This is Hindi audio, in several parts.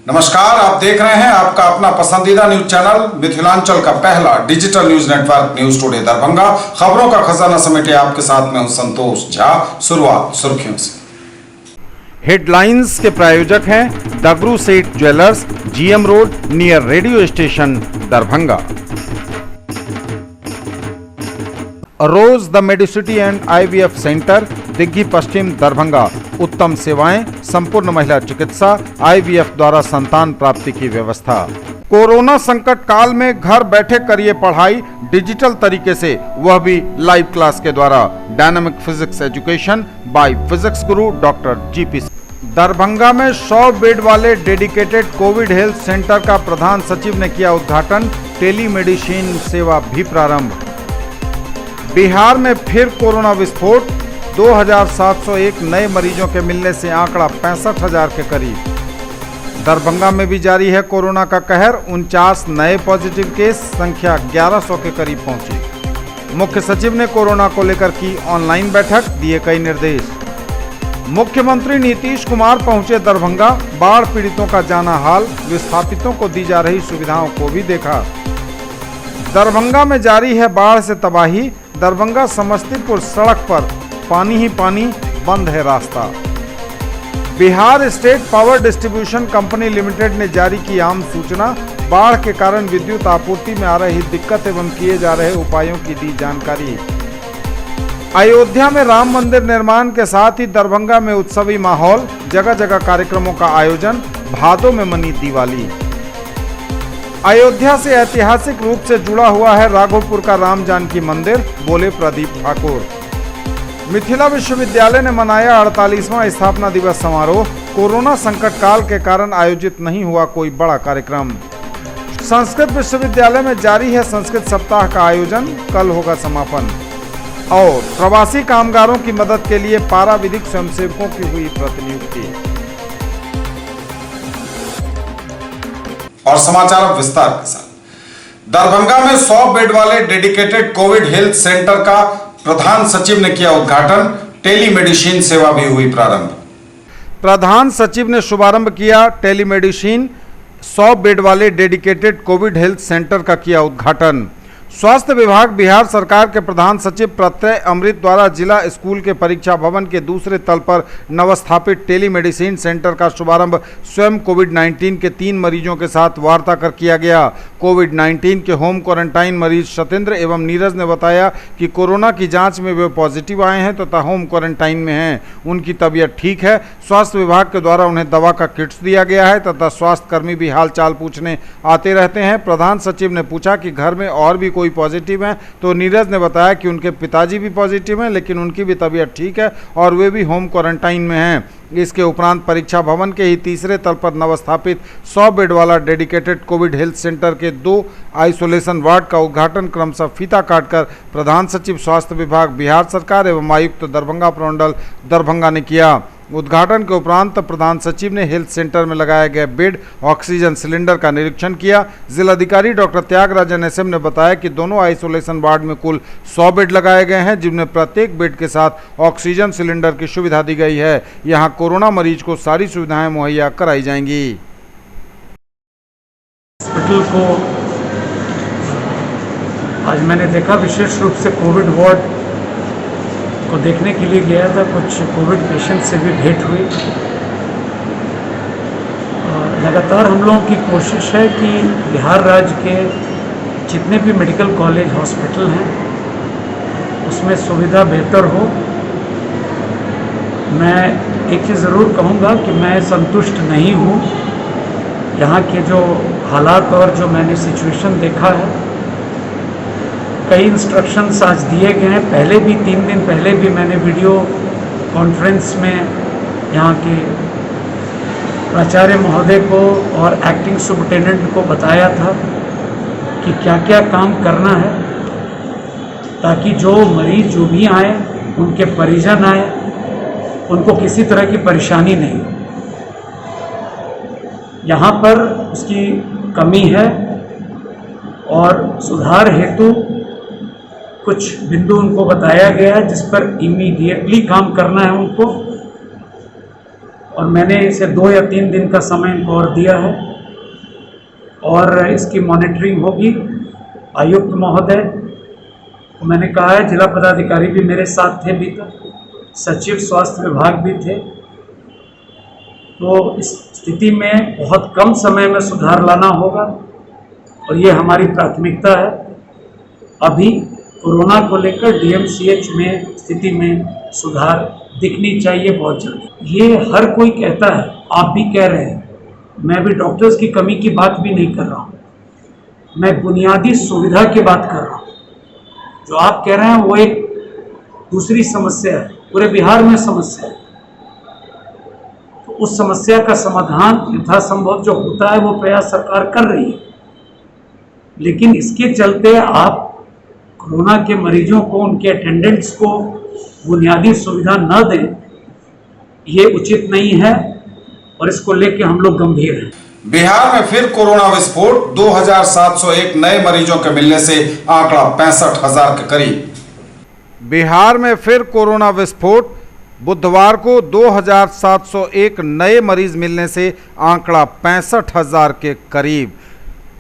नमस्कार, आप देख रहे हैं आपका अपना पसंदीदा न्यूज चैनल मिथिलांचल का पहला digital news network news today Darbhanga. खबरों का खजाना समेटे आपके साथ में हूं संतोष झा। शुरुआत सुर्खियों से। हेडलाइंस के प्रायोजक हैं Dagru Seth jewellers, GM road near radio station Darbhanga. Rose the medicity and IVF centre, Digghi पश्चिम दरभंगा। उत्तम सेवाएं, संपूर्ण महिला चिकित्सा, आईवीएफ द्वारा संतान प्राप्ति की व्यवस्था। कोरोना संकट काल में घर बैठे करिए पढ़ाई डिजिटल तरीके से, वह भी लाइव क्लास के द्वारा। Dynamic physics education by physics Guru doctor GP. Darbhanga में 100 बेड वाले डेडिकेटेड कोविड हेल्थ सेंटर का प्रधान सचिव ने किया उद्घाटन। टेलीमेडिसिन सेवा भी प्रारंभ। बिहार में फिर कोरोना विस्फोट, 2701 नए मरीजों के मिलने से आंकड़ा 65,000 के करीब। दरभंगा में भी जारी है कोरोना का कहर, 49 नए पॉजिटिव केस, संख्या 1100 के करीब पहुंची। मुख्य सचिव ने कोरोना को लेकर की ऑनलाइन बैठक, दिए कई निर्देश। मुख्यमंत्री नीतीश कुमार पहुंचे दरभंगा, बाढ़ पीड़ितों का जाना हाल, विस्थापितों को दी जा रही सुविधाओं को भी देखा। दरभंगा में जारी है बाढ़ से तबाही, दरभंगा समस्तीपुर सड़क पर पानी ही पानी, बंद है रास्ता। Bihar state power distribution company limited ने जारी की आम सूचना, बाढ़ के कारण विद्युत आपूर्ति में आ रही दिक्कत एवं किए जा रहे उपायों की दी जानकारी। अयोध्या में राम मंदिर निर्माण के साथ ही दरभंगा में उत्सवी माहौल, जगह जगह कार्यक्रमों का आयोजन, भादों में मनी दिवाली। अयोध्या से ऐतिहासिक रूप से जुड़ा हुआ है राघोपुर का राम जानकी मंदिर, बोले प्रदीप ठाकुर। मिथिला विश्वविद्यालय ने मनाया 48वां स्थापना दिवस समारोह, कोरोना संकट काल के कारण आयोजित नहीं हुआ कोई बड़ा कार्यक्रम। संस्कृत विश्वविद्यालय में जारी है संस्कृत सप्ताह का आयोजन, कल होगा समापन। और प्रवासी कामगारों की मदद के लिए पारा विधिक स्वयंसेवकों की हुई प्रतिनियुक्ति। और समाचार अब विस्तार के साथ। दरभंगा में 100 बेड वाले डेडिकेटेड कोविड हेल्थ सेंटर का प्रधान सचिव ने किया उद्घाटन। टेलीमेडिसिन सेवा भी हुई प्रारंभ। प्रधान सचिव ने शुभारंभ किया। टेलीमेडिसिन 100 बेड वाले डेडिकेटेड कोविड हेल्थ सेंटर का किया उद्घाटन। स्वास्थ्य विभाग बिहार सरकार के प्रधान सचिव प्रत्यय अमृत द्वारा जिला स्कूल के परीक्षा भवन के दूसरे तल पर नवस्थापित टेलीमेडिसिन सेंटर का शुभारंभ स्वयं कोविड-19 के 3 मरीजों के साथ वार्ता कर किया गया। कोविड-19 के होम क्वारंटाइन मरीज सत्येंद्र एवं नीरज ने बताया कि कोरोना की जांच में वे पॉजिटिव आए हैं तथा होम क्वारंटाइन में हैं। उनकी तबीयत ठीक है। स्वास्थ्य विभाग के द्वारा उन्हें दवा का किट्स दिया गया है तथा स्वास्थ्य कर्मी भी हालचाल पूछने आते रहते हैं। प्रधान सचिव ने पूछा कि घर में और भी कोई पॉजिटिव हैं, तो नीरज ने बताया कि उनके पिताजी भी पॉजिटिव हैं लेकिन उनकी भी तबीयत ठीक है और वे भी होम क्वारंटाइन में हैं। इसके उपरांत परीक्षा भवन के ही तीसरे तल पर नवस्थापित 100 बेड वाला डेडिकेटेड कोविड हेल्थ सेंटर के 2 आइसोलेशन वार्ड का उद्घाटन क्रमशः फीता काटकर प्रधान सचिव स्वास्थ्य विभाग बिहार सरकार एवं आयुक्त दरभंगा प्रमंडल दरभंगा ने किया। उद्घाटन के उपरांत प्रधान सचिव ने हेल्थ सेंटर में लगाए गए बेड, ऑक्सीजन सिलेंडर का निरीक्षण किया। जिलाधिकारी डॉक्टर त्यागराजन एसएम ने बताया कि दोनों आइसोलेशन वार्ड में कुल 100 बेड लगाए गए हैं, जिनमें प्रत्येक बेड के साथ ऑक्सीजन सिलेंडर की सुविधा दी गई है। यहां कोरोना मरीज को सारी सुविधाएं मुहैया कराई जाएंगी। हॉस्पिटल को आज मैंने देखा, विशेष रूप से कोविड वार्ड को देखने के लिए गया था। कुछ कोविड पेशेंट से भी भेंट हुई। लगातार हम लोगों की कोशिश है कि बिहार राज्य के जितने भी मेडिकल कॉलेज हॉस्पिटल हैं उसमें सुविधा बेहतर हो। मैं एक चीज़ ज़रूर कहूँगा कि मैं संतुष्ट नहीं हूँ। यहाँ के जो हालात और जो मैंने सिचुएशन देखा है, कई इंस्ट्रक्शंस आज दिए गए हैं। पहले भी 3 दिन पहले भी मैंने वीडियो कॉन्फ्रेंस में यहाँ के प्राचार्य महोदय को और एक्टिंग सुपरिटेंडेंट को बताया था कि क्या क्या काम करना है ताकि जो मरीज जो भी आए, उनके परिजन आए, उनको किसी तरह की परेशानी नहीं। यहाँ पर उसकी कमी है और सुधार हेतु कुछ बिंदु उनको बताया गया है जिस पर इमीडिएटली काम करना है उनको। और मैंने इसे 2 या 3 दिन का समय इनको और दिया है और इसकी मॉनिटरिंग होगी। आयुक्त महोदय को मैंने कहा है, जिला पदाधिकारी भी मेरे साथ थे अभी तक, सचिव स्वास्थ्य विभाग भी थे, तो इस स्थिति में बहुत कम समय में सुधार लाना होगा और ये हमारी प्राथमिकता है। अभी कोरोना को लेकर डीएमसीएच में स्थिति में सुधार दिखनी चाहिए बहुत जल्दी। ये हर कोई कहता है, आप भी कह रहे हैं, मैं भी डॉक्टर्स की कमी की बात भी नहीं कर रहा हूँ, मैं बुनियादी सुविधा की बात कर रहा हूँ। जो आप कह रहे हैं वो एक दूसरी समस्या है, पूरे बिहार में समस्या है। तो उस समस्या का समाधान यथासंभव जो होता है वो प्रयास सरकार कर रही है, लेकिन इसके चलते आप कोरोना के मरीजों को, उनके अटेंडेंट्स को बुनियादी सुविधा न दें, ये उचित नहीं है और इसको लेके हम लोग गंभीर हैं। बिहार में फिर कोरोना विस्फोट, 2701 नए मरीजों के मिलने से आंकड़ा 65,000 के करीब। बिहार में फिर कोरोना विस्फोट, बुधवार को 2701 नए मरीज मिलने से आंकड़ा 65,000 के करीब।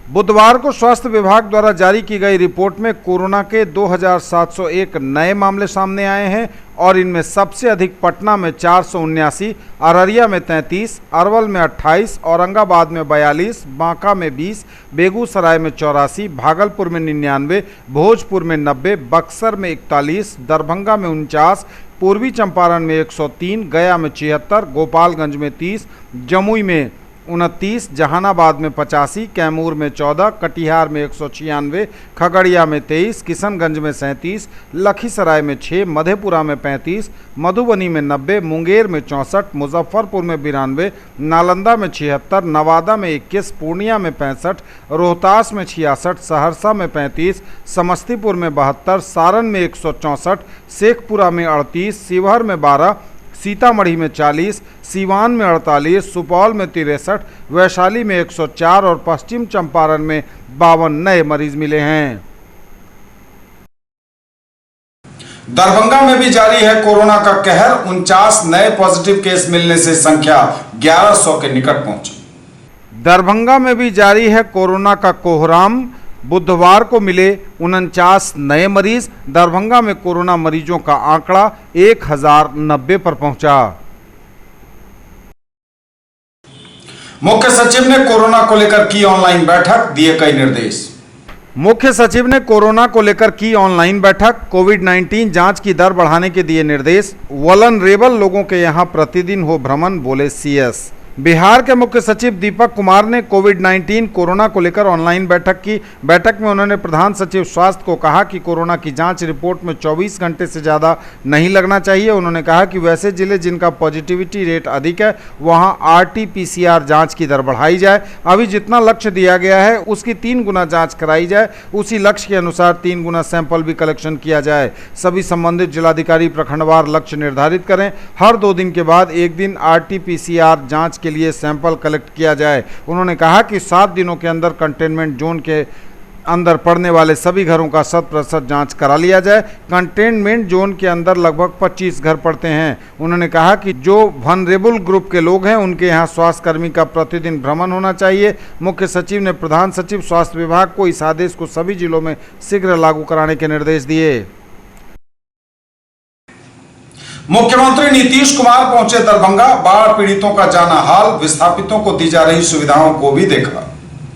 बुधवार को स्वास्थ्य विभाग द्वारा जारी की गई रिपोर्ट में कोरोना के 2701 नए मामले सामने आए हैं और इनमें सबसे अधिक पटना में 479, अररिया में 33, अरवल में 28, औरंगाबाद में 42, बांका में 20, बेगूसराय में 84, भागलपुर में 99, भोजपुर में 90, बक्सर में 41, दरभंगा में 49, पूर्वी चंपारण में 103, गया में 76, गोपालगंज में 30, जमुई में 29, जहानाबाद में 85, कैमूर में 14, कटिहार में 196, खगड़िया में 23, किशनगंज में 37, लखीसराय में 6, मधेपुरा में 35, मधुबनी में 90, मुंगेर में 64, मुजफ्फरपुर में 92, नालंदा में 76, नवादा में 21, पूर्णिया में 65, रोहतास में 66, सहरसा में 35, समस्तीपुर में 72, सारण में 164, शेखपुरा में 38, शिवहर में 12, सीतामढ़ी में 40, सीवान में 48, सुपौल में 63, वैशाली में 104 और पश्चिम चंपारण में 52 नए मरीज मिले हैं। दरभंगा में भी जारी है कोरोना का कहर, 49 नए पॉजिटिव केस मिलने से संख्या 1100 के निकट पहुंची। दरभंगा में भी जारी है कोरोना का कोहराम, बुधवार को मिले 49 नए मरीज। दरभंगा में कोरोना मरीजों का आंकड़ा 1090 पर पहुंचा। मुख्य सचिव ने कोरोना को लेकर की ऑनलाइन बैठक, दिए कई निर्देश। मुख्य सचिव ने कोरोना को लेकर की ऑनलाइन बैठक, कोविड-19 जांच की दर बढ़ाने के दिए निर्देश। वल्नरेबल लोगों के यहां प्रतिदिन हो भ्रमण, बोले सीएस। बिहार के मुख्य सचिव दीपक कुमार ने कोविड-19 कोरोना को लेकर ऑनलाइन बैठक की। बैठक में उन्होंने प्रधान सचिव स्वास्थ्य को कहा कि कोरोना की जांच रिपोर्ट में 24 घंटे से ज़्यादा नहीं लगना चाहिए। उन्होंने कहा कि वैसे जिले जिनका पॉजिटिविटी रेट अधिक है वहां RT-PCR जांच की दर बढ़ाई जाए। अभी जितना लक्ष्य दिया गया है उसकी 3 गुना जाँच कराई जाए, उसी लक्ष्य के अनुसार 3 गुना सैंपल भी कलेक्शन किया जाए। सभी संबंधित जिलाधिकारी प्रखंडवार लक्ष्य निर्धारित करें। हर 2 दिन के बाद 1 दिन RT-PCR जाँच के लिए सैंपल कलेक्ट किया जाए। उन्होंने कहा कि 7 दिनों के अंदर कंटेनमेंट जोन के अंदर पड़ने वाले सभी घरों का 100% जांच करा लिया जाए। कंटेनमेंट जोन के अंदर लगभग 25 घर पड़ते हैं। उन्होंने कहा कि जो वल्नरेबल ग्रुप के लोग हैं उनके यहाँ स्वास्थ्य कर्मी का प्रतिदिन भ्रमण होना चाहिए। मुख्य सचिव ने प्रधान सचिव स्वास्थ्य विभाग को इस आदेश को सभी जिलों में शीघ्र लागू कराने के निर्देश दिए। मुख्यमंत्री नीतीश कुमार पहुंचे दरभंगा, बाढ़ पीड़ितों का जाना हाल, विस्थापितों को दी जा रही सुविधाओं को भी देखा।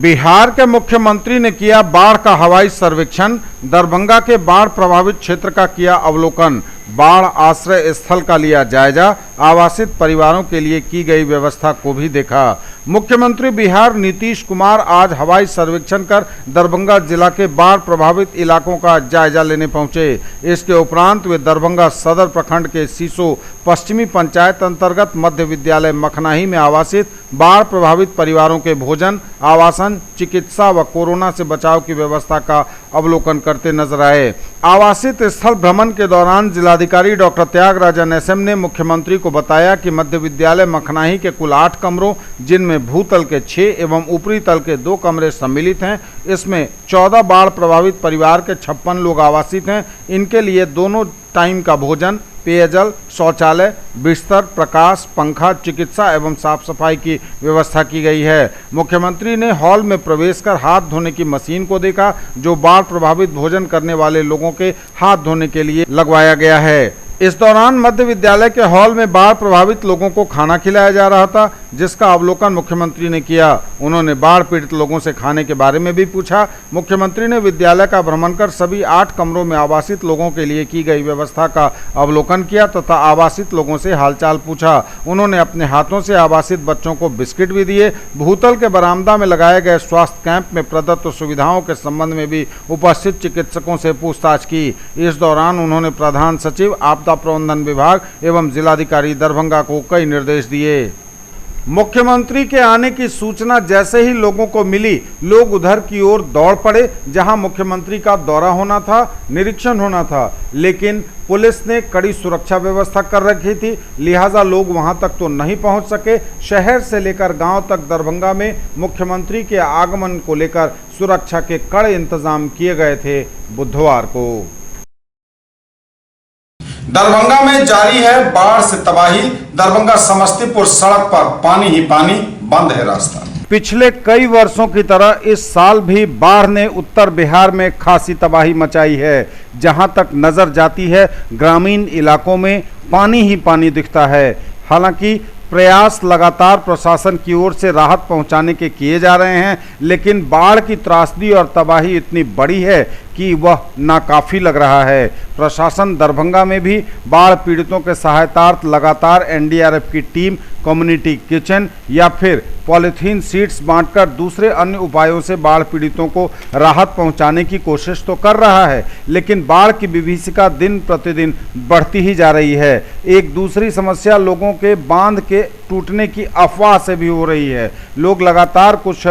बिहार के मुख्यमंत्री ने किया बाढ़ का हवाई सर्वेक्षण, दरभंगा के बाढ़ प्रभावित क्षेत्र का किया अवलोकन, बाढ़ आश्रय स्थल का लिया जायजा, आवासित परिवारों के लिए की गई व्यवस्था को भी देखा। मुख्यमंत्री बिहार नीतीश कुमार आज हवाई सर्वेक्षण कर दरभंगा जिला के बाढ़ प्रभावित इलाकों का जायजा लेने पहुंचे। इसके उपरांत वे दरभंगा सदर प्रखंड के सीसो पश्चिमी पंचायत अंतर्गत मध्य विद्यालय मखनाही में आवासित बाढ़ प्रभावित परिवारों के भोजन, आवासन, चिकित्सा व कोरोना से बचाव की व्यवस्था का अवलोकन करते नजर आए। आवासित स्थल भ्रमण के दौरान जिलाधिकारी डॉक्टर त्यागराजन SM ने मुख्यमंत्री को बताया कि मध्य विद्यालय मखनाही के कुल 8 कमरों, जिनमें जिसमें भूतल के 6 एवं ऊपरी तल के 2 कमरे सम्मिलित हैं। इसमें 14 बाढ़ प्रभावित परिवार के 56 लोग आवासित हैं। इनके लिए दोनों टाइम का भोजन, पेयजल, शौचालय, बिस्तर, प्रकाश, पंखा, चिकित्सा एवं साफ सफाई की व्यवस्था की गई है। मुख्यमंत्री ने हॉल में प्रवेश कर हाथ धोने की मशीन को देखा, जो बाढ़ प्रभावित भोजन करने वाले लोगों के हाथ धोने के लिए लगवाया गया है। इस दौरान मध्य विद्यालय के हॉल में बाढ़ प्रभावित लोगों को खाना खिलाया जा रहा था, जिसका अवलोकन मुख्यमंत्री ने किया। उन्होंने बाढ़ पीड़ित लोगों से खाने के बारे में भी पूछा। मुख्यमंत्री ने विद्यालय का भ्रमण कर सभी 8 कमरों में आवासित लोगों के लिए की गई व्यवस्था का अवलोकन किया तथा आवासित लोगों से हालचाल पूछा। उन्होंने अपने हाथों से आवासित बच्चों को बिस्किट भी दिए। भूतल के बरामदा में लगाए गए स्वास्थ्य कैंप में प्रदत्त सुविधाओं के संबंध में भी उपस्थित चिकित्सकों से पूछताछ की। इस दौरान उन्होंने प्रधान सचिव आपदा प्रबंधन विभाग एवं जिलाधिकारी दरभंगा को कई निर्देश दिए। मुख्यमंत्री के आने की सूचना जैसे ही लोगों को मिली, लोग उधर की ओर दौड़ पड़े जहां मुख्यमंत्री का दौरा होना था, निरीक्षण होना था, लेकिन पुलिस ने कड़ी सुरक्षा व्यवस्था कर रखी थी, लिहाजा लोग वहां तक तो नहीं पहुंच सके। शहर से लेकर गांव तक दरभंगा में मुख्यमंत्री के आगमन को लेकर सुरक्षा के कड़े इंतजाम किए गए थे। बुधवार को दरभंगा में जारी है बाढ़ से तबाही। दरभंगा समस्तीपुर सड़क पर पानी ही पानी, बंद है रास्ता। पिछले कई वर्षों की तरह इस साल भी बाढ़ ने उत्तर बिहार में खासी तबाही मचाई है। जहां तक नजर जाती है, ग्रामीण इलाकों में पानी ही पानी दिखता है। हालांकि प्रयास लगातार प्रशासन की ओर से राहत पहुंचाने के किए जा रहे हैं, लेकिन बाढ़ की त्रासदी और तबाही इतनी बड़ी है कि वह नाकाफी लग रहा है। प्रशासन दरभंगा में भी बाढ़ पीड़ितों के सहायतार्थ लगातार एनडीआरएफ की टीम, कम्युनिटी किचन या फिर पॉलीथीन सीट्स बांटकर दूसरे अन्य उपायों से बाढ़ पीड़ितों को राहत पहुंचाने की कोशिश तो कर रहा है, लेकिन बाढ़ की विभीषिका दिन प्रतिदिन बढ़ती ही जा रही है। एक दूसरी समस्या लोगों के बांध के टूटने की अफवाह से भी हो रही है। लोग लगातार कुछ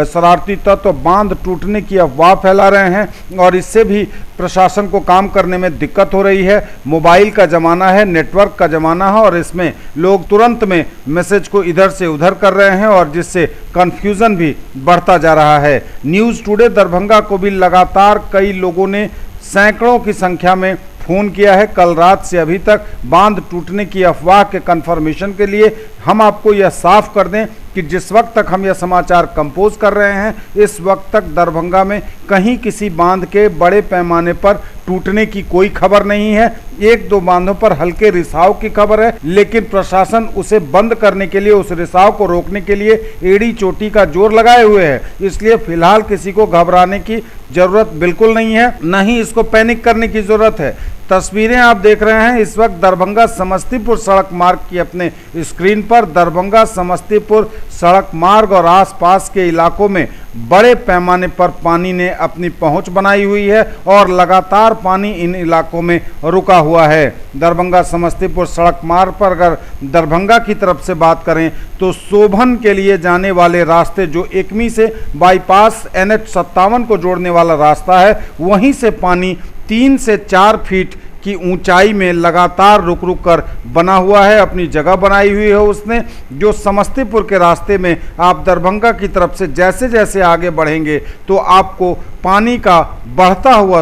शरारती तत्व बांध टूटने की अफवाह फैला रहे हैं और इससे भी प्रशासन को काम करने में दिक्कत हो रही है। मोबाइल का ज़माना है, नेटवर्क का ज़माना है और इसमें लोग तुरंत में मैसेज को इधर से उधर कर रहे हैं और जिससे कन्फ्यूज़न भी बढ़ता जा रहा है। न्यूज़ टुडे दरभंगा को भी लगातार कई लोगों ने सैकड़ों की संख्या में फ़ोन किया है। कल रात से अभी तक बांध टूटने की अफवाह के कन्फर्मेशन के लिए हम आपको यह साफ कर दें कि जिस वक्त तक हम यह समाचार कंपोज कर रहे हैं, इस वक्त तक दरभंगा में कहीं किसी बांध के बड़े पैमाने पर टूटने की कोई खबर नहीं है। 1-2 बांधों पर हल्के रिसाव की खबर है, लेकिन प्रशासन उसे बंद करने के लिए, उस रिसाव को रोकने के लिए एड़ी चोटी का जोर लगाए हुए है। इसलिए फिलहाल किसी को घबराने की जरूरत बिल्कुल नहीं है, न ही इसको पैनिक करने की जरूरत है। तस्वीरें आप देख रहे हैं इस वक्त दरभंगा समस्तीपुर सड़क मार्ग की अपने स्क्रीन पर। दरभंगा समस्तीपुर सड़क मार्ग और आसपास के इलाकों में बड़े पैमाने पर पानी ने अपनी पहुंच बनाई हुई है और लगातार पानी इन इलाकों में रुका हुआ है। दरभंगा समस्तीपुर सड़क मार्ग पर अगर दरभंगा की तरफ से बात करें तो शोभन के लिए जाने वाले रास्ते, जो एकमी से बाईपास NH57 को जोड़ने वाला रास्ता है, वहीं से पानी 3 से 4 फीट की ऊंचाई में लगातार रुक रुक कर बना हुआ है, अपनी जगह बनाई हुई है उसने। जो समस्तीपुर के रास्ते में आप दरभंगा की तरफ से जैसे जैसे आगे बढ़ेंगे तो आपको पानी का बढ़ा हुआ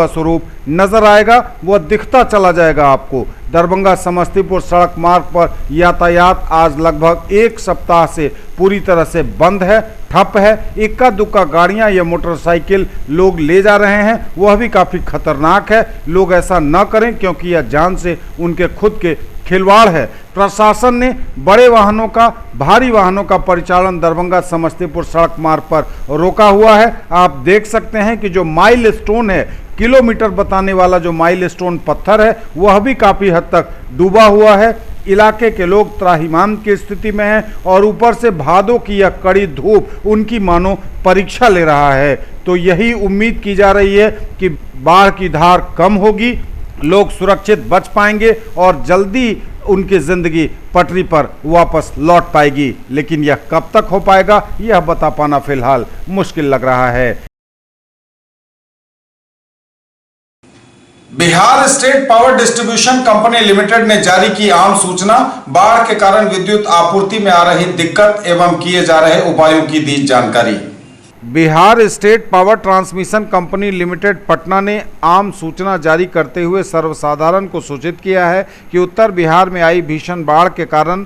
स्वरूप नजर आएगा, वह दिखता चला जाएगा आपको। दरभंगा समस्तीपुर सड़क मार्ग पर यातायात आज लगभग 1 सप्ताह से पूरी तरह से बंद है, ठप है। इक्का दुक्का गाड़ियां या मोटरसाइकिल लोग ले जा रहे हैं, वह भी काफ़ी खतरनाक है। लोग ऐसा न करें क्योंकि यह जान से उनके खुद के खिलवाड़ है। प्रशासन ने बड़े वाहनों का, भारी वाहनों का परिचालन दरभंगा समस्तीपुर सड़क मार्ग पर रोका हुआ है। आप देख सकते हैं कि जो माइल स्टोन है, किलोमीटर बताने वाला जो माइल स्टोन पत्थर है, वह भी काफ़ी हद तक डूबा हुआ है। इलाके के लोग त्राहिमाम की स्थिति में हैं और ऊपर से भादों की यह कड़ी धूप उनकी मानो परीक्षा ले रहा है। तो यही उम्मीद की जा रही है कि बाढ़ की धार कम होगी, लोग सुरक्षित बच पाएंगे और जल्दी उनकी ज़िंदगी पटरी पर वापस लौट पाएगी। लेकिन यह कब तक हो पाएगा, यह बता पाना फिलहाल मुश्किल लग रहा है। Bihar state power distribution company limited ने जारी की आम सूचना, बाढ़ के कारण विद्युत आपूर्ति में आ रही दिक्कत एवं किए जा रहे उपायों की दी जानकारी। Bihar state power transmission company limited Patna ने आम सूचना जारी करते हुए सर्वसाधारण को सूचित किया है कि उत्तर बिहार में आई भीषण बाढ़ के कारण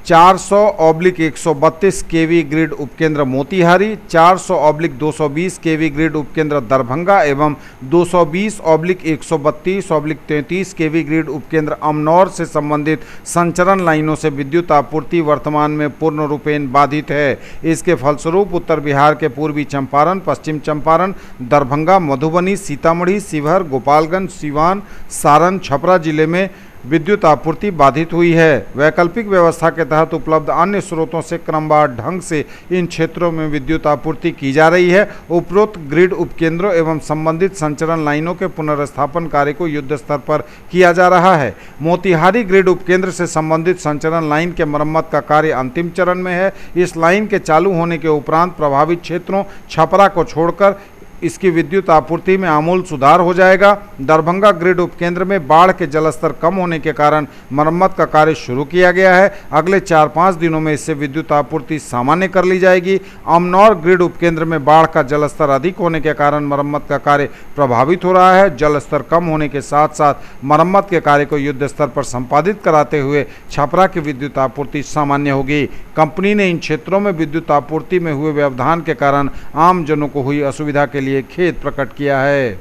400/132 केवी ग्रिड उपकेंद्र मोतिहारी, 400/220 केवी ग्रिड उपकेंद्र दरभंगा एवं 220/132/33 केवी ग्रिड उपकेंद्र अमनौर से संबंधित संचरण लाइनों से विद्युत आपूर्ति वर्तमान में पूर्ण रूपेण बाधित है। इसके फलस्वरूप उत्तर बिहार के पूर्वी चंपारण, पश्चिम चंपारण, दरभंगा, मधुबनी, सीतामढ़ी, शिवहर, गोपालगंज, सीवान, सारण, छपरा जिले में विद्युत आपूर्ति बाधित हुई है। वैकल्पिक व्यवस्था के तहत उपलब्ध अन्य स्रोतों से क्रमबद्ध ढंग से इन क्षेत्रों में विद्युत आपूर्ति की जा रही है। उपरोक्त ग्रिड उपकेंद्रों एवं संबंधित संचरण लाइनों के पुनर्स्थापन कार्य को युद्ध स्तर पर किया जा रहा है। मोतिहारी ग्रिड उपकेंद्र से संबंधित संचरण लाइन के मरम्मत का कार्य अंतिम चरण में है। इस लाइन के चालू होने के उपरांत प्रभावित क्षेत्रों छपरा को छोड़कर इसकी विद्युत आपूर्ति में आमूल सुधार हो जाएगा। दरभंगा ग्रिड उपकेंद्र में बाढ़ के जलस्तर कम होने के कारण मरम्मत का कार्य शुरू किया गया है। अगले 4-5 दिनों में इससे विद्युत आपूर्ति सामान्य कर ली जाएगी। अमनौर ग्रिड उपकेंद्र में बाढ़ का जलस्तर अधिक होने के कारण मरम्मत का कार्य प्रभावित हो रहा है। जलस्तर कम होने के साथ साथ मरम्मत के कार्य को युद्ध स्तर पर संपादित कराते हुए छपरा की विद्युत आपूर्ति सामान्य होगी। कंपनी ने इन क्षेत्रों में विद्युत आपूर्ति में हुए व्यवधान के कारण आम जनों को हुई असुविधा के लिए खेद प्रकट किया है।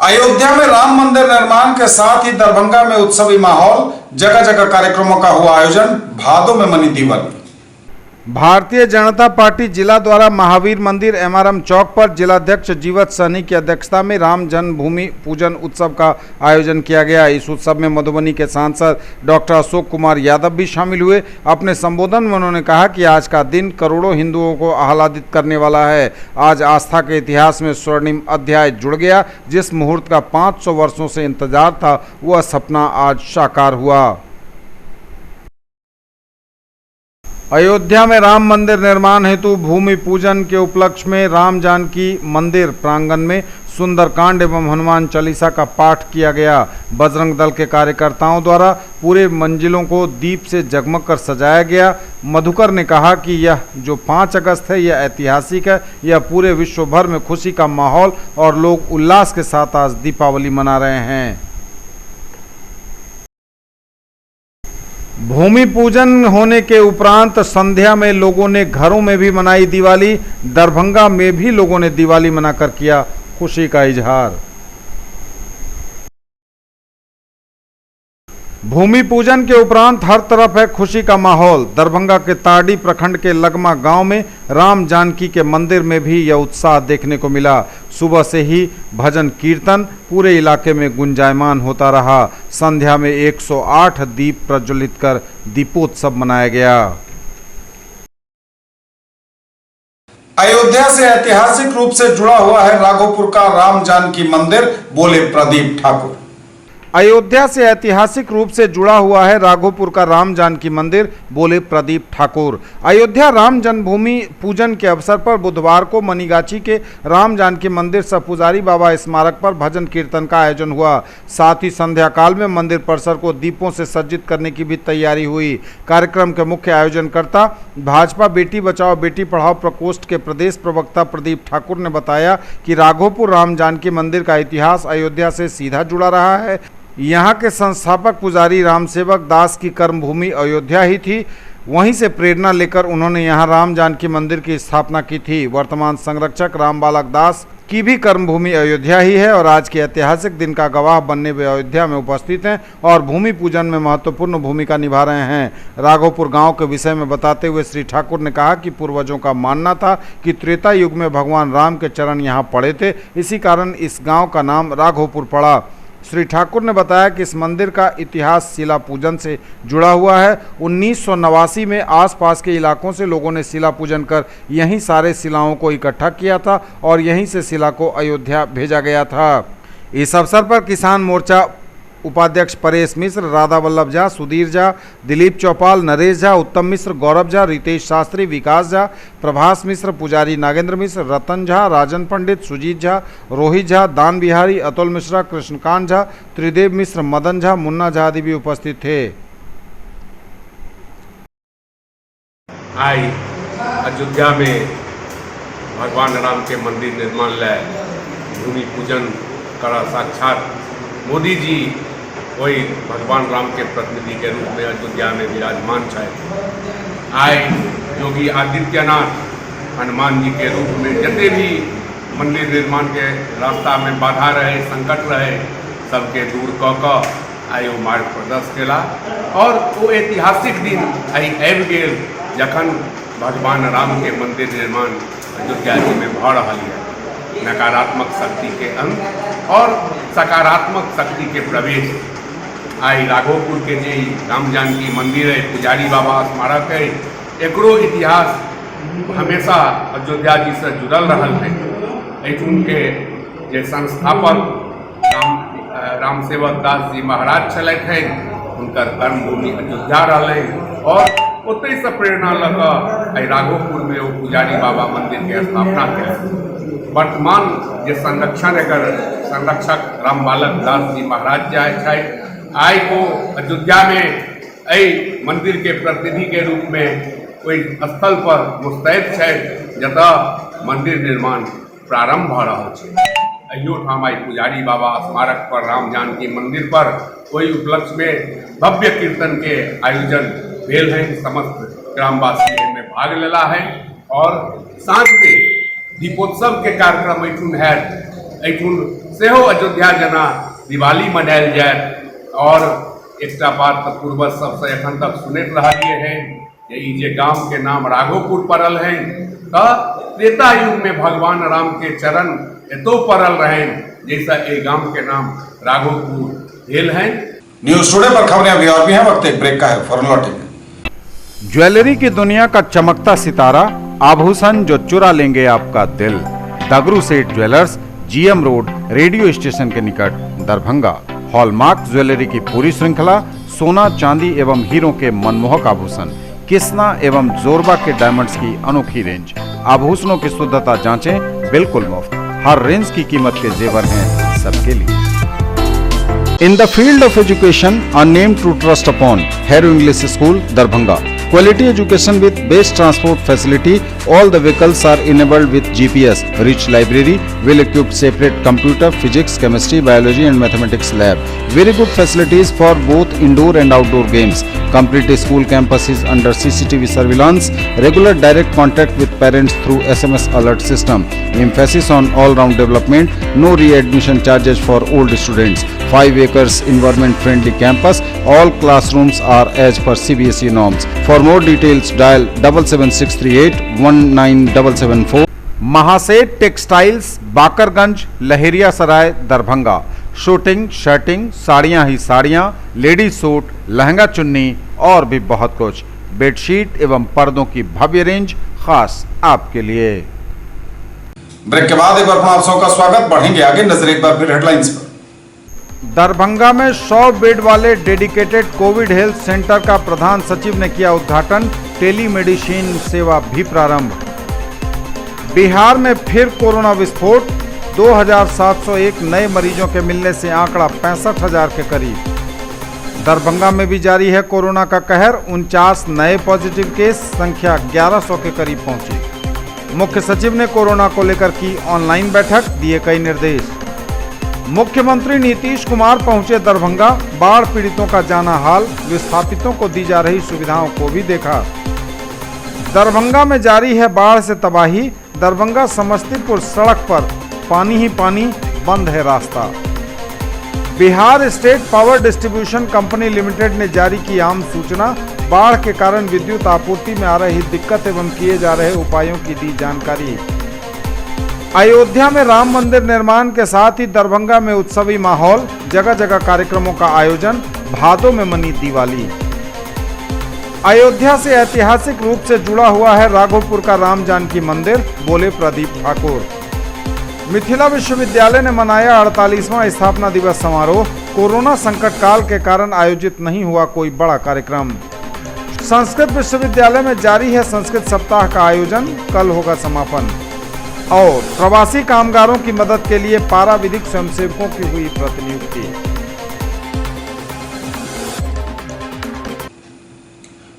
अयोध्या में राम मंदिर निर्माण के साथ ही दरभंगा में उत्सवी माहौल, जगह जगह कार्यक्रमों का हुआ आयोजन, भादों में मनी दिवाली। भारतीय जनता पार्टी जिला द्वारा महावीर मंदिर एमआरएम चौक पर जिलाध्यक्ष जीवत सहनी की अध्यक्षता में राम जन्मभूमि पूजन उत्सव का आयोजन किया गया। इस उत्सव में मधुबनी के सांसद डॉक्टर अशोक कुमार यादव भी शामिल हुए। अपने संबोधन में उन्होंने कहा कि आज का दिन करोड़ों हिंदुओं को आह्लादित करने वाला है। आज आस्था के इतिहास में स्वर्णिम अध्याय जुड़ गया। जिस मुहूर्त का 500 वर्षों से इंतजार था, वह सपना आज साकार हुआ। अयोध्या में राम मंदिर निर्माण हेतु भूमि पूजन के उपलक्ष्य में राम जानकी मंदिर प्रांगण में सुंदरकांड एवं हनुमान चालीसा का पाठ किया गया। बजरंग दल के कार्यकर्ताओं द्वारा पूरे मंजिलों को दीप से जगमग कर सजाया गया। मधुकर ने कहा कि यह जो 5 अगस्त है, यह ऐतिहासिक है। यह पूरे विश्व भर में खुशी का माहौल और लोग उल्लास के साथ आज दीपावली मना रहे हैं। भूमि पूजन होने के उपरांत संध्या में लोगों ने घरों में भी मनाई दिवाली। दरभंगा में भी लोगों ने दिवाली मनाकर किया खुशी का इजहार। भूमि पूजन के उपरांत हर तरफ है खुशी का माहौल। दरभंगा के तारडी प्रखंड के लगमा गांव में राम जानकी के मंदिर में भी यह उत्साह देखने को मिला। सुबह से ही भजन कीर्तन पूरे इलाके में गुंजायमान होता रहा। संध्या में 108 दीप प्रज्वलित कर दीपोत्सव मनाया गया। अयोध्या से ऐतिहासिक रूप से जुड़ा हुआ है राघोपुर का राम जानकी मंदिर, बोले प्रदीप ठाकुर। अयोध्या से ऐतिहासिक रूप से जुड़ा हुआ है राघोपुर का राम जानकी मंदिर, बोले प्रदीप ठाकुर। अयोध्या राम जन्मभूमि पूजन के अवसर पर बुधवार को मनीगाछी के राम जानकी मंदिर सह पुजारी बाबा स्मारक पर भजन कीर्तन का आयोजन हुआ। साथ ही संध्या काल में मंदिर परिसर को दीपों से सज्जित करने की भी तैयारी हुई। कार्यक्रम के मुख्य आयोजनकर्ता भाजपा बेटी बचाओ बेटी पढ़ाओ प्रकोष्ठ के प्रदेश प्रवक्ता प्रदीप ठाकुर ने बताया कि राघोपुर राम जानकी मंदिर का इतिहास अयोध्या से सीधा जुड़ा रहा है। यहाँ के संस्थापक पुजारी रामसेवक दास की कर्मभूमि अयोध्या ही थी। वहीं से प्रेरणा लेकर उन्होंने यहाँ राम जानकी मंदिर की स्थापना की थी। वर्तमान संरक्षक रामबालक दास की भी कर्मभूमि अयोध्या ही है और आज के ऐतिहासिक दिन का गवाह बनने वे अयोध्या में उपस्थित हैं और भूमि पूजन में महत्वपूर्ण भूमिका निभा रहे हैं। राघोपुर गांव के विषय में बताते हुए श्री ठाकुर ने कहा कि पूर्वजों का मानना था कि त्रेता युग में भगवान राम के चरण यहाँ पड़े थे, इसी कारण इस गाँव का नाम राघोपुर पड़ा। श्री ठाकुर ने बताया कि इस मंदिर का इतिहास शिला पूजन से जुड़ा हुआ है। 1989 में आसपास के इलाकों से लोगों ने शिला पूजन कर यहीं सारे शिलाओं को इकट्ठा किया था और यहीं से शिला को अयोध्या भेजा गया था। इस अवसर पर किसान मोर्चा उपाध्यक्ष परेश मिश्र, राधा वल्लभ झा, सुधीर झा, दिलीप चौपाल, नरेश झा, उत्तम मिश्र, गौरव झा, रितेश शास्त्री, विकास झा, प्रभास मिश्र, पुजारी नागेंद्र मिश्र, रतन झा, राजन पंडित, सुजीत झा, रोहित झा, दान बिहारी, अतुल मिश्रा, कृष्णकांत झा, त्रिदेव मिश्र, मदन झा, मुन्ना झा आदि भी उपस्थित थे। आज अयोध्या में भगवान राम के मंदिर निर्माण लाए भूमि पूजन करा साक्षात मोदी जी वही भगवान राम के प्रतिनिधि के रूप में अयोध्या में विराजमान है। आए योगी आदित्यनाथ हनुमान जी के रूप में जितने भी मंदिर निर्माण के रास्ता में बाधा रहे, संकट रहे, सबके दूर कऽ आयो मार्ग प्रदर्शन केला और वो ऐतिहासिक दिन आई आबि गेल जखन भगवान राम के मंदिर निर्माण अयोध्या जी में भ रहा है। नकारात्मक शक्ति के अंत और सकारात्मक शक्ति के प्रवेश आई राघोपुर के जे राम जानकी मंदिर है, पुजारी बाबा स्मारक है, एकरो इतिहास हमेशा अयोध्या जी से जुड़ल रहा है। एठुन के जे संस्थापक राम सेवक दास जी महाराज चलते हैं, उनकर कर्मभूमि अयोध्या रहा और ओतई से प्रेरणा लऽ राघोपुर में वो पुजारी बाबा मंदिर के स्थापना करें। वर्तमान जे संरक्षक राम बालक दास जी महाराज जाए आय को अयोध्या में मंदिर के प्रतिनिधि के रूप में कोई स्थल पर मुस्तैद है जतऽ मंदिर निर्माण प्रारंभ भ रहा है। अयो ठाम आई पुजारी बाबा स्मारक पर राम जानकी मंदिर पर कोई उपलक्ष्य में भव्य कीर्तन के आयोजन भेल है। समस्त ग्रामवासी में भाग लेला है और साँझ में दीपोत्सव के कार्यक्रम एठुन है। एठुन सेहो अयोध्या जना दिवाली मनायल जाए और एक बात पूर्वज सबसे एखन तक सुनैत रहलिए हैं जे गांव के नाम राघोपुर पड़ल है। त्रेता युग में भगवान राम के चरण एतो पड़ल रहे जैसा ये गांव के नाम राघोपुर भेल है। न्यूज टुडे पर खबरें अभी और भी हैं, वक्त एक ब्रेक का है, फौरन लौटेंगे। ज्वेलरी की दुनिया का चमकता सितारा, आभूषण जो चुरा लेंगे आपका दिल। दगरू Seth jewellers, GM road, radio station के निकट, दरभंगा। हॉलमार्क ज्वेलरी की पूरी श्रृंखला, सोना, चांदी एवं हीरों के मनमोहक आभूषण, किस्ना एवं जोरबा के डायमंड्स की अनोखी रेंज। आभूषणों की शुद्धता जांचें, बिल्कुल मुफ्त। हर रेंज की कीमत के जेवर हैं सबके लिए। In the field of education, a name to trust upon, Hero English School, Darbhanga. Quality education with best transport facility. All the vehicles are enabled with GPS. Rich library, well-equipped separate computer, physics, chemistry, biology and mathematics lab. Very good facilities for both indoor and outdoor games. Complete school campus is under CCTV surveillance. Regular direct contact with parents through SMS alert system. Emphasis on all-round development. No re-admission charges for old students. 5 acres environment-friendly campus. All classrooms are as per CBSE norms. For more details, dial 77638 19774. Mahaseth textiles, Bakarganj, Laheriya Sarai, Darbhanga. Suiting, shirting, साड़ियाँ ही साड़ियाँ, लेडीज सूट, लहंगा चुन्नी और भी बहुत कुछ। बेडशीट एवं पर्दों की भव्य रेंज खास आपके लिए। ब्रेक के बाद एक बार आप सबका स्वागत। बढ़ेंगे आगे, नजर एक बार फिर हेडलाइंस पर। दरभंगा में 100 बेड वाले डेडिकेटेड कोविड हेल्थ सेंटर का प्रधान सचिव ने किया उद्घाटन। टेलीमेडिसिन सेवा भी प्रारंभ। बिहार में फिर कोरोना विस्फोट, 2701 नए मरीजों के मिलने से आंकड़ा 65,000 के करीब। दरभंगा में भी जारी है कोरोना का कहर, 49 नए पॉजिटिव केस, संख्या 1100 के करीब पहुंची। मुख्य सचिव ने कोरोना को लेकर की ऑनलाइन बैठक, दिए कई निर्देश। मुख्यमंत्री नीतीश कुमार पहुंचे दरभंगा, बाढ़ पीड़ितों का जाना हाल, विस्थापितों को दी जा रही सुविधाओं को भी देखा। दरभंगा में जारी है बाढ़ से तबाही, दरभंगा समस्तीपुर सड़क पर पानी ही पानी, बंद है रास्ता। Bihar state power distribution company limited ने जारी की आम सूचना, बाढ़ के कारण विद्युत आपूर्ति में आ रही दिक्कत एवं किए जा रहे उपायों की दी जानकारी। अयोध्या में राम मंदिर निर्माण के साथ ही दरभंगा में उत्सवी माहौल, जगह जगह कार्यक्रमों का आयोजन, भादों में मनी दिवाली। अयोध्या से ऐतिहासिक रूप से जुड़ा हुआ है राघोपुर का राम जानकी मंदिर, बोले प्रदीप ठाकुर। मिथिला विश्वविद्यालय ने मनाया 48वां स्थापना दिवस समारोह। कोरोना संकट काल के कारण आयोजित नहीं हुआ कोई बड़ा कार्यक्रम। संस्कृत विश्वविद्यालय में जारी है संस्कृत सप्ताह का आयोजन, कल होगा समापन। और प्रवासी कामगारों की मदद के लिए पारा विधिक स्वयंसेवकों की हुई प्रतिनियुक्ति।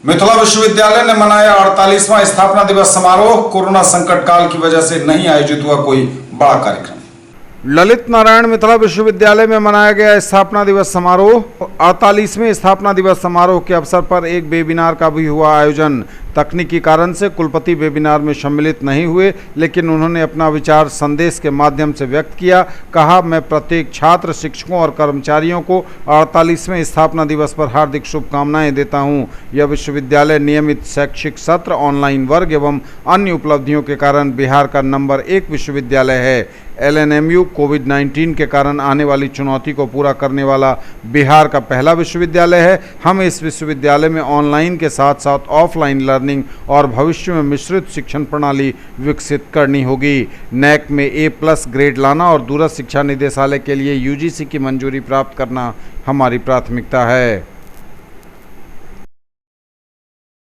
मिथिला विश्वविद्यालय ने मनाया 48वां स्थापना दिवस समारोह। कोरोना संकट काल की वजह से नहीं आयोजित हुआ कोई बड़ा कार्यक्रम। ललित नारायण मिथिला विश्वविद्यालय में मनाया गया स्थापना दिवस समारोह। 48वें स्थापना दिवस समारोह के अवसर पर एक वेबिनार का भी हुआ आयोजन। तकनीकी कारण से कुलपति वेबिनार में सम्मिलित नहीं हुए, लेकिन उन्होंने अपना विचार संदेश के माध्यम से व्यक्त किया। कहा, मैं प्रत्येक छात्र, शिक्षकों और कर्मचारियों को 48वें स्थापना दिवस पर हार्दिक शुभकामनाएं देता हूं। यह विश्वविद्यालय नियमित शैक्षिक सत्र, ऑनलाइन वर्ग एवं अन्य उपलब्धियों के कारण बिहार का नंबर 1 विश्वविद्यालय है। LNMU कोविड-19 के कारण आने वाली चुनौती को पूरा करने वाला बिहार का पहला विश्वविद्यालय है। हमें इस विश्वविद्यालय में ऑनलाइन के साथ साथ ऑफलाइन लर्निंग और भविष्य में मिश्रित शिक्षण प्रणाली विकसित करनी होगी। NAC में A+ ग्रेड लाना और दूरस्थ शिक्षा निदेशालय के लिए UGC की मंजूरी प्राप्त करना हमारी प्राथमिकता है।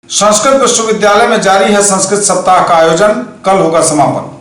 संस्कृत विश्वविद्यालय में जारी है संस्कृत सप्ताह का आयोजन, कल होगा समापन।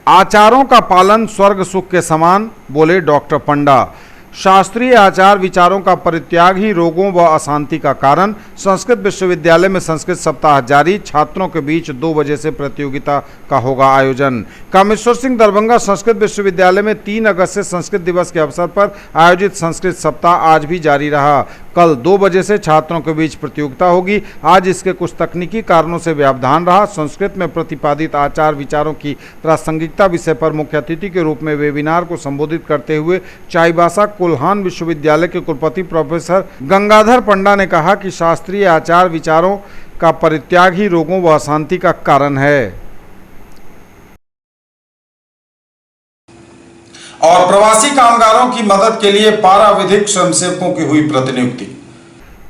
आचारों का पालन स्वर्ग सुख के समान, बोले डॉक्टर पंडा। शास्त्रीय आचार विचारों का परित्याग ही रोगों व अशांति का कारण। संस्कृत विश्वविद्यालय में संस्कृत सप्ताह जारी। छात्रों के बीच 2 बजे से प्रतियोगिता का होगा आयोजन। कामेश्वर सिंह दरभंगा संस्कृत विश्वविद्यालय में 3 अगस्त से संस्कृत दिवस के अवसर पर आयोजित संस्कृत सप्ताह आज भी जारी रहा। कल 2 बजे से छात्रों के बीच प्रतियोगिता होगी। आज इसके कुछ तकनीकी कारणों से व्यवधान रहा। संस्कृत में प्रतिपादित आचार विचारों की प्रासंगिकता विषय पर मुख्य अतिथि के रूप में वेबिनार को संबोधित करते हुए चाईबासा कोल्हान विश्वविद्यालय के कुलपति प्रोफेसर गंगाधर पंडा ने कहा कि शास्त्रीय आचार विचारों का परित्याग ही रोगों व अशांति का कारण है। और प्रवासी कामगारों की मदद के लिए पारा विधिक स्वयंसेवकों की हुई प्रतिनियुक्ति।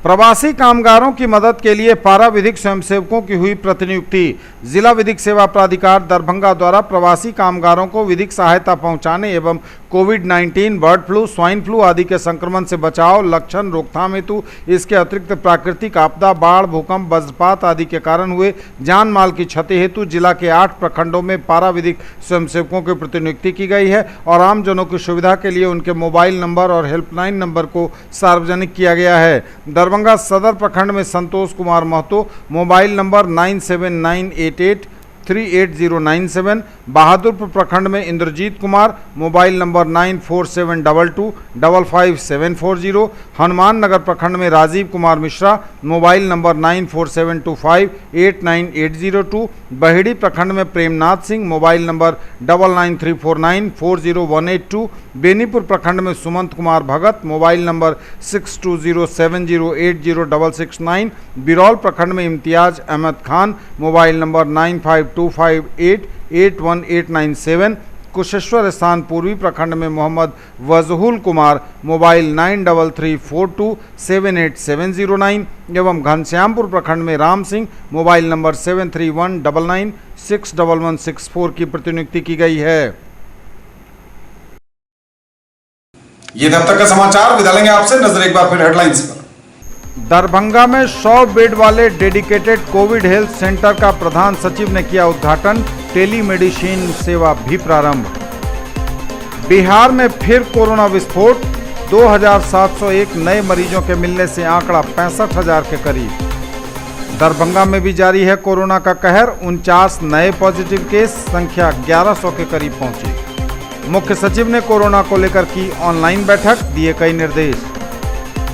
प्रवासी कामगारों की मदद के लिए पारा विधिक स्वयंसेवकों की हुई प्रतिनियुक्ति। जिला विधिक सेवा प्राधिकार दरभंगा द्वारा प्रवासी कामगारों को विधिक सहायता पहुंचाने एवं कोविड-19, बर्ड फ्लू, स्वाइन फ्लू आदि के संक्रमण से बचाव, लक्षण, रोकथाम हेतु इसके अतिरिक्त प्राकृतिक आपदा, बाढ़, भूकंप, वज्रपात आदि के कारण हुए जान माल की क्षति हेतु जिला के 8 प्रखंडों में पारा विधिक स्वयंसेवकों की प्रतिनियुक्ति की गई है और आमजनों की सुविधा के लिए उनके मोबाइल नंबर और हेल्पलाइन नंबर को सार्वजनिक किया गया है। दरभंगा सदर प्रखंड में संतोष कुमार महतो, मोबाइल नंबर 9798838097। बहादुरपुर प्रखंड में इंद्रजीत कुमार, मोबाइल नंबर 9472255740। हनुमान नगर प्रखंड में राजीव कुमार मिश्रा, मोबाइल नंबर 9472589802। बहेड़ी प्रखंड में प्रेमनाथ सिंह, मोबाइल नंबर 9934940182। बेनीपुर प्रखंड में सुमंत कुमार भगत, मोबाइल नंबर 6207080669। बिरौल प्रखंड में इम्तियाज अहमद खान, मोबाइल नंबर 9525881897। कुशेश्वर स्थान पूर्वी प्रखंड में मोहम्मद वजहुल कुमार, मोबाइल 9334278709। एवं घनश्यामपुर प्रखंड में राम सिंह, मोबाइल नंबर 7319961164 की प्रतिनियुक्ति की गई है। ये तब तक का समाचार। विदा लेंगे आपसे, नजर एक बार फिर हेडलाइंस पर। दरभंगा में 100 बेड वाले डेडिकेटेड कोविड हेल्थ सेंटर का प्रधान सचिव ने किया उद्घाटन। टेलीमेडिसिन सेवा भी प्रारंभ। बिहार में फिर कोरोना विस्फोट। 2701 नए मरीजों के मिलने से आंकड़ा 65,000 के करीब। दरभंगा में भी जारी है कोरोना का कहर। 49 नए पॉजिटिव केस, संख्या 1100 के करीब पहुंची। मुख्य सचिव ने कोरोना को लेकर की ऑनलाइन बैठक, दिए कई निर्देश।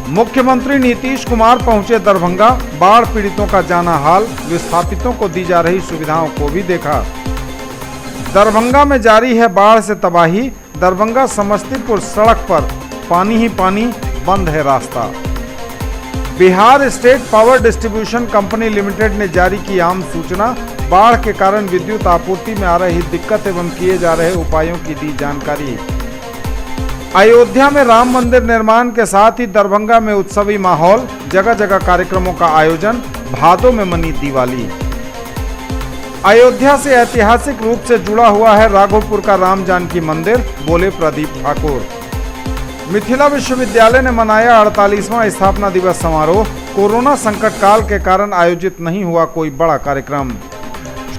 मुख्यमंत्री नीतीश कुमार पहुंचे दरभंगा, बाढ़ पीड़ितों का जाना हाल, विस्थापितों को दी जा रही सुविधाओं को भी देखा। दरभंगा में जारी है बाढ़ से तबाही। दरभंगा समस्तीपुर सड़क पर पानी ही पानी, बंद है रास्ता। Bihar state power distribution company limited ने जारी की आम सूचना। बाढ़ के कारण विद्युत आपूर्ति में आ रही दिक्कत एवं किए जा रहे उपायों की दी जानकारी। अयोध्या में राम मंदिर निर्माण के साथ ही दरभंगा में उत्सवी माहौल, जगह जगह कार्यक्रमों का आयोजन। भादों में मनी दिवाली। अयोध्या से ऐतिहासिक रूप से जुड़ा हुआ है राघोपुर का राम जानकी मंदिर, बोले प्रदीप ठाकुर। मिथिला विश्वविद्यालय ने मनाया 48वां स्थापना दिवस समारोह। कोरोना संकट काल के कारण आयोजित नहीं हुआ कोई बड़ा कार्यक्रम।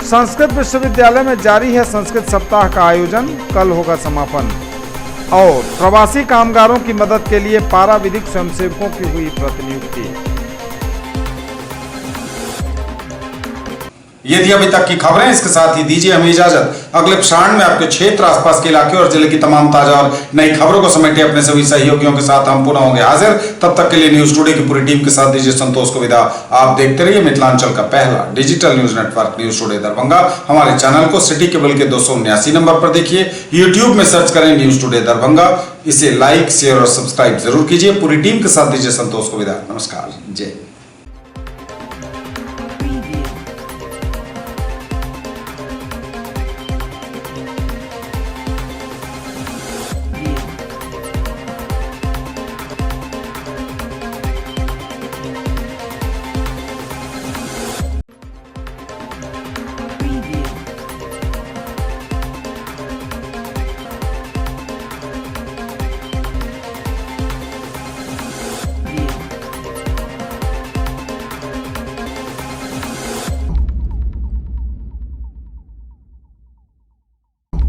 संस्कृत विश्वविद्यालय में जारी है संस्कृत सप्ताह का आयोजन, कल होगा समापन। और प्रवासी कामगारों की मदद के लिए पारा विधिक स्वयंसेवकों की हुई प्रतिनियुक्ति। ये थी अभी तक की खबरें। इसके साथ ही दीजिए हमें इजाजत। अगले प्रसारण में आपके क्षेत्र, आसपास के इलाके और जिले की तमाम ताजा और नई खबरों को समेटे अपने सभी सहयोगियों के साथ हम पुनः होंगे हाजिर। तब तक के लिए न्यूज टुडे की पूरी टीम के साथ दीजिए संतोष को विदा। आप देखते रहिए मिथिलांचल का पहला digital news network news today Darbhanga. हमारे चैनल को सिटी केबल के 279 नंबर पर देखिए। यूट्यूब में सर्च करें न्यूज टुडे दरभंगा। इसे लाइक, शेयर और सब्सक्राइब जरूर कीजिए। पूरी टीम के साथ दीजिए संतोष को विदा। नमस्कार, जय।